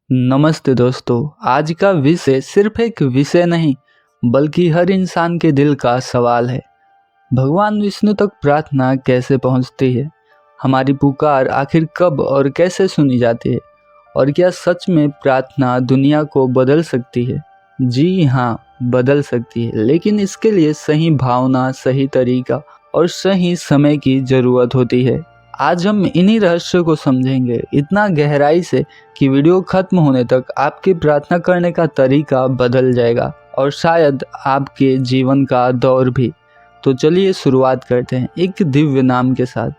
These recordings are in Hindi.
नमस्ते दोस्तों। आज का विषय सिर्फ एक विषय नहीं बल्कि हर इंसान के दिल का सवाल है। भगवान विष्णु तक प्रार्थना कैसे पहुंचती है? हमारी पुकार आखिर कब और कैसे सुनी जाती है? और क्या सच में प्रार्थना दुनिया को बदल सकती है? जी हाँ, बदल सकती है, लेकिन इसके लिए सही भावना, सही तरीका और सही समय की ज़रूरत होती है। आज हम इन्हीं रहस्यों को समझेंगे इतना गहराई से कि वीडियो खत्म होने तक आपकी प्रार्थना करने का तरीका बदल जाएगा और शायद आपके जीवन का दौर भी। तो चलिए शुरुआत करते हैं एक दिव्य नाम के साथ।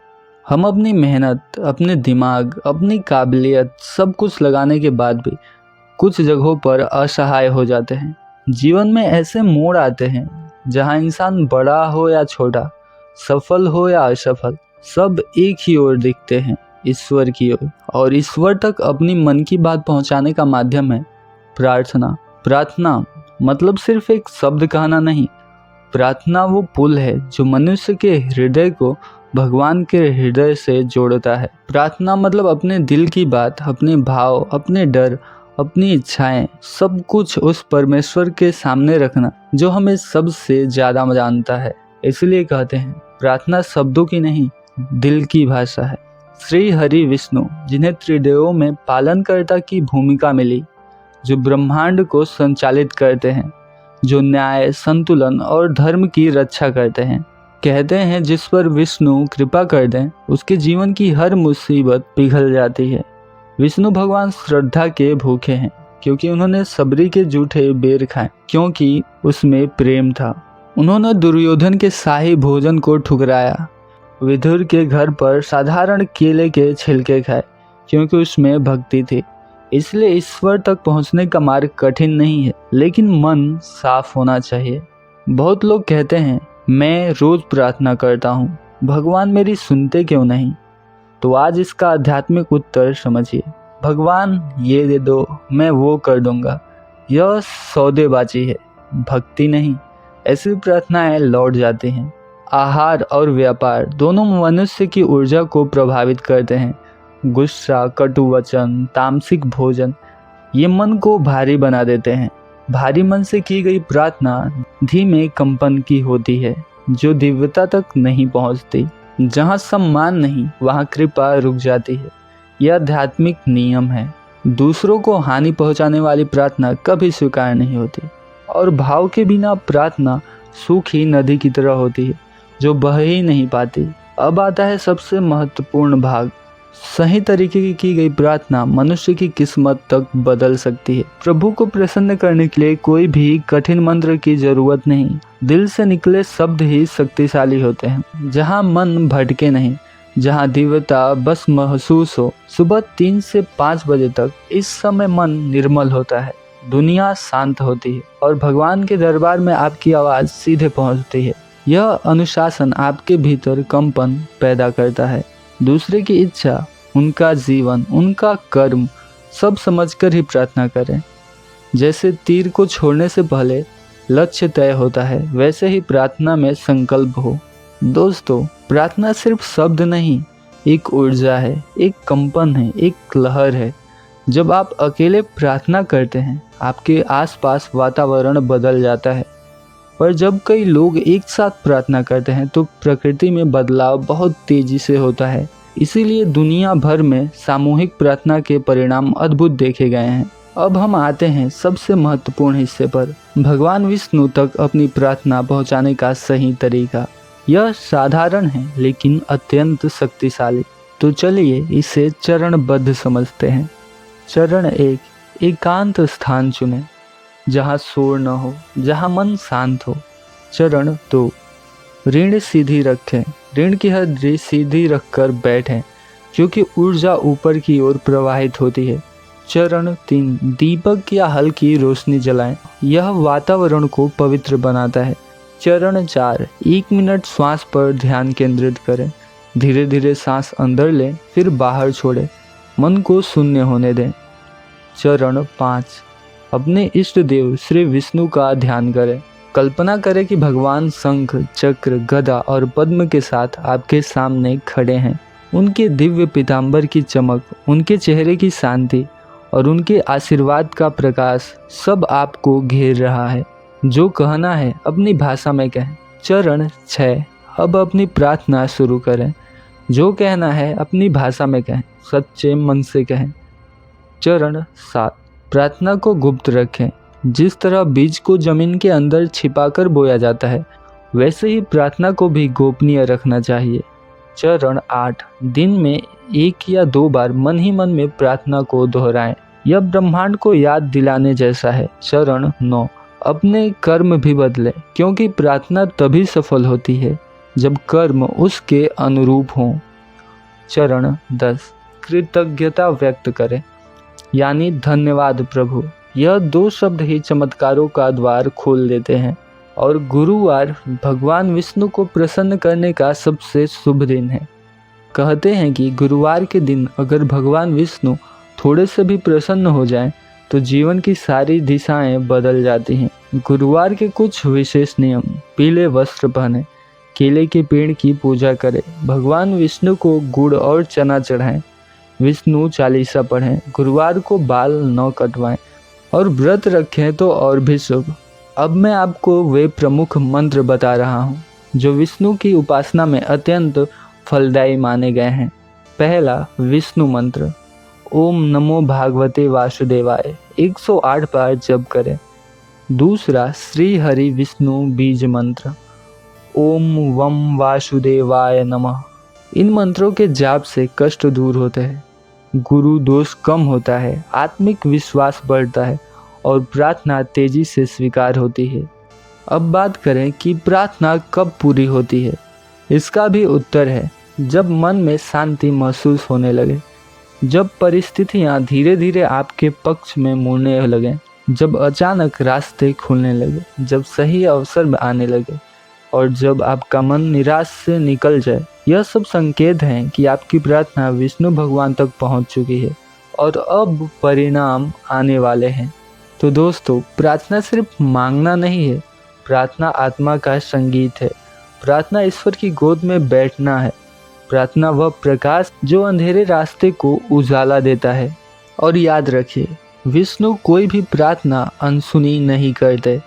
हम अपनी मेहनत, अपने दिमाग, अपनी काबिलियत सब कुछ लगाने के बाद भी कुछ जगहों पर असहाय हो जाते हैं। जीवन में ऐसे मोड़ आते हैं जहां इंसान बड़ा हो या छोटा, सफल हो या असफल, सब एक ही ओर दिखते हैं, ईश्वर की ओर। और ईश्वर तक अपनी मन की बात पहुंचाने का माध्यम है प्रार्थना। प्रार्थना मतलब सिर्फ एक शब्द कहना नहीं, प्रार्थना वो पुल है जो मनुष्य के हृदय को भगवान के हृदय से जोड़ता है। प्रार्थना मतलब अपने दिल की बात, अपने भाव, अपने डर, अपनी इच्छाएं, सब कुछ उस परमेश्वर के सामने रखना जो हमें सबसे ज़्यादा जानता है। इसलिए कहते हैं प्रार्थना शब्दों की नहीं, दिल की भाषा है। श्री हरि विष्णु, जिन्हें त्रिदेवों में पालनकर्ता की भूमिका मिली, जो ब्रह्मांड को संचालित करते हैं, जो न्याय, संतुलन और धर्म की रक्षा करते हैं। कहते हैं जिस पर विष्णु कृपा कर दें उसके जीवन की हर मुसीबत पिघल जाती है। विष्णु भगवान श्रद्धा के भूखे हैं क्योंकि उन्होंने सबरी के जूठे बेर खाए, क्योंकि उसमें प्रेम था। उन्होंने दुर्योधन के शाही भोजन को ठुकराया, विदुर के घर पर साधारण केले के छिलके खाए, क्योंकि उसमें भक्ति थी। इसलिए ईश्वर तक पहुंचने का मार्ग कठिन नहीं है, लेकिन मन साफ होना चाहिए। बहुत लोग कहते हैं मैं रोज प्रार्थना करता हूँ, भगवान मेरी सुनते क्यों नहीं? तो आज इसका आध्यात्मिक उत्तर समझिए। भगवान ये दे दो, मैं वो कर दूंगा, यह सौदेबाजी है, भक्ति नहीं। ऐसी प्रार्थनाएं लौट जाती हैं। आहार और व्यापार दोनों मनुष्य की ऊर्जा को प्रभावित करते हैं। गुस्सा, कटु वचन, तामसिक भोजन ये मन को भारी बना देते हैं। भारी मन से की गई प्रार्थना धीमे कंपन की होती है, जो दिव्यता तक नहीं पहुंचती। जहां सम्मान नहीं, वहां कृपा रुक जाती है। यह आध्यात्मिक नियम है। दूसरों को हानि पहुंचाने वाली प्रार्थना कभी स्वीकार नहीं होती, और भाव के बिना प्रार्थना सूखी नदी की तरह होती है जो बह ही नहीं पाती। अब आता है सबसे महत्वपूर्ण भाग। सही तरीके की गई प्रार्थना मनुष्य की किस्मत तक बदल सकती है। प्रभु को प्रसन्न करने के लिए कोई भी कठिन मंत्र की जरूरत नहीं, दिल से निकले शब्द ही शक्तिशाली होते हैं। जहाँ मन भटके नहीं, जहाँ दिव्यता बस महसूस हो। सुबह 3 से 5 बजे तक इस समय मन निर्मल होता है, दुनिया शांत होती है और भगवान के दरबार में आपकी आवाज़ सीधे पहुँचती है। यह अनुशासन आपके भीतर कंपन पैदा करता है। दूसरे की इच्छा, उनका जीवन, उनका कर्म सब समझकर ही प्रार्थना करें। जैसे तीर को छोड़ने से पहले लक्ष्य तय होता है, वैसे ही प्रार्थना में संकल्प हो। दोस्तों, प्रार्थना सिर्फ शब्द नहीं, एक ऊर्जा है, एक कंपन है, एक लहर है। जब आप अकेले प्रार्थना करते हैं, आपके आसपास वातावरण बदल जाता है, पर जब कई लोग एक साथ प्रार्थना करते हैं तो प्रकृति में बदलाव बहुत तेजी से होता है। इसीलिए दुनिया भर में सामूहिक प्रार्थना के परिणाम अद्भुत देखे गए हैं। अब हम आते हैं सबसे महत्वपूर्ण हिस्से पर, भगवान विष्णु तक अपनी प्रार्थना पहुंचाने का सही तरीका। यह साधारण है लेकिन अत्यंत शक्तिशाली। तो चलिए इसे चरणबद्ध समझते हैं। चरण 1, एकांत स्थान चुनें जहाँ शोर न हो, जहाँ मन शांत हो। चरण 2, रीढ़ सीधी रखें, रीढ़ की हड्डी सीधी रखकर बैठें, क्योंकि ऊर्जा ऊपर की ओर प्रवाहित होती है। चरण 3, दीपक या हल्की रोशनी जलाएं, यह वातावरण को पवित्र बनाता है। चरण 4, 1 मिनट श्वास पर ध्यान केंद्रित करें, धीरे धीरे सांस अंदर लें फिर बाहर छोड़ें, मन को शून्य होने दें। चरण 5, अपने इष्ट देव श्री विष्णु का ध्यान करें। कल्पना करें कि भगवान शंख, चक्र, गदा और पद्म के साथ आपके सामने खड़े हैं। उनके दिव्य पीतांबर की चमक, उनके चेहरे की शांति और उनके आशीर्वाद का प्रकाश सब आपको घेर रहा है। जो कहना है अपनी भाषा में कहें। चरण 6, अब अपनी प्रार्थना शुरू करें। जो कहना है अपनी भाषा में कहें, सच्चे मन से कहें। चरण 7, प्रार्थना को गुप्त रखें। जिस तरह बीज को जमीन के अंदर छिपाकर बोया जाता है, वैसे ही प्रार्थना को भी गोपनीय रखना चाहिए। चरण 8, दिन में 1 या 2 बार मन ही मन में प्रार्थना को दोहराएं। यह ब्रह्मांड को याद दिलाने जैसा है। चरण 9, अपने कर्म भी बदलें, क्योंकि प्रार्थना तभी सफल होती है जब कर्म उसके अनुरूप हों। चरण 10, कृतज्ञता व्यक्त करें, यानी धन्यवाद प्रभु। यह 2 शब्द ही चमत्कारों का द्वार खोल देते हैं। और गुरुवार भगवान विष्णु को प्रसन्न करने का सबसे शुभ दिन है। कहते हैं कि गुरुवार के दिन अगर भगवान विष्णु थोड़े से भी प्रसन्न हो जाएं, तो जीवन की सारी दिशाएं बदल जाती हैं। गुरुवार के कुछ विशेष नियम: पीले वस्त्र पहने, केले के पेड़ की पूजा करें, भगवान विष्णु को गुड़ और चना चढ़ाएं, विष्णु चालीसा पढ़ें, गुरुवार को बाल न कटवाएं और व्रत रखें तो और भी शुभ। अब मैं आपको वे प्रमुख मंत्र बता रहा हूँ जो विष्णु की उपासना में अत्यंत फलदायी माने गए हैं। पहला विष्णु मंत्र, ओम नमो भागवते वासुदेवाय 108 बार जप करें। दूसरा श्री हरि विष्णु बीज मंत्र, ओम वम वासुदेवाय नमः। इन मंत्रों के जाप से कष्ट दूर होते हैं, गुरु दोष कम होता है, आत्मिक विश्वास बढ़ता है और प्रार्थना तेजी से स्वीकार होती है। अब बात करें कि प्रार्थना कब पूरी होती है। इसका भी उत्तर है जब मन में शांति महसूस होने लगे, जब परिस्थितियां धीरे धीरे आपके पक्ष में मुड़ने लगे, जब अचानक रास्ते खुलने लगे, जब सही अवसर आने लगे और जब आपका मन निराश से निकल जाए। यह सब संकेत हैं कि आपकी प्रार्थना विष्णु भगवान तक पहुंच चुकी है और अब परिणाम आने वाले हैं। तो दोस्तों, प्रार्थना सिर्फ मांगना नहीं है, प्रार्थना आत्मा का संगीत है। प्रार्थना ईश्वर की गोद में बैठना है। प्रार्थना वह प्रकाश जो अंधेरे रास्ते को उजाला देता है। और याद रखिए, विष्णु कोई भी प्रार्थना अनसुनी नहीं करते।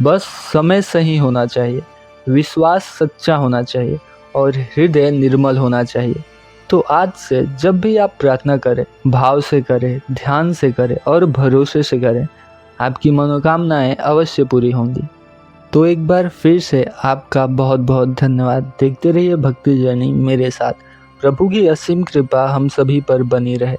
बस समय सही होना चाहिए, विश्वास सच्चा होना चाहिए और हृदय निर्मल होना चाहिए। तो आज से जब भी आप प्रार्थना करें, भाव से करें, ध्यान से करें और भरोसे से करें। आपकी मनोकामनाएं अवश्य पूरी होंगी। तो एक बार फिर से आपका बहुत बहुत धन्यवाद। देखते रहिए भक्ति जर्नी मेरे साथ। प्रभु की असीम कृपा हम सभी पर बनी रहे।